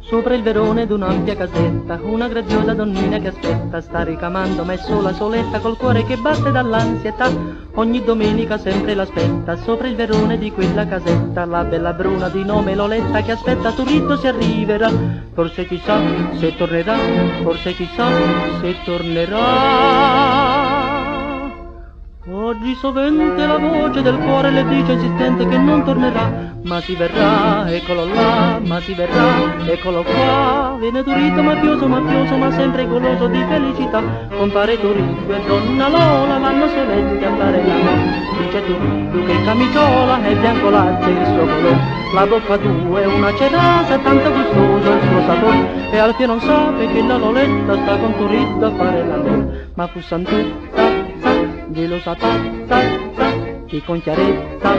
Sopra il verone d'un'ampia casetta, una graziosa donnina che aspetta, sta ricamando ma è sola soletta, col cuore che batte dall'ansietà. Ogni domenica sempre l'aspetta, sopra il verone di quella casetta, la bella bruna di nome Loletta che aspetta Turiddu si arriverà. Forse chissà se tornerà, forse chissà se tornerà. Oggi sovente la voce del cuore le dice insistente che non tornerà, ma si verrà, eccolo là, ma si verrà, eccolo qua. Viene Turiddu mafioso, mafioso, ma sempre goloso di felicità. Compare Turiddu e donna Lola vanno soletti a fare l'amore. Dice Turiddu che camiciola è bianco latte il suo colore, la bocca tua è una cerasa, tanto gustoso il suo sapore. E Alfio non sa che la Loletta sta con Turiddu a fare l'amore. Ma fu Santuzza, gelosa pazza, che con chiarezza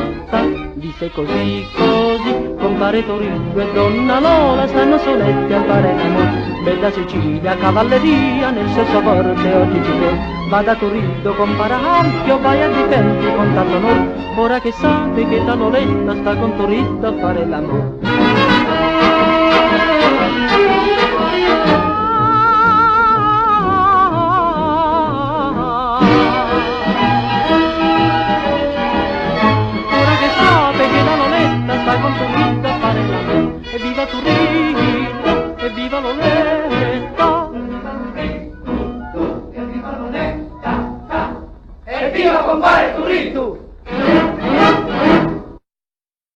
disse così, così. Compare Turiddu e donna Lola stanno soletti a fare l'amore. Bella Sicilia, cavalleria, nel sesso forte oggi ci vuole. Vada Turiddu, compare Alfio, vai a difendi con tanto onore. Ora che sapete che la Loletta sta con Turiddu a fare l'amore.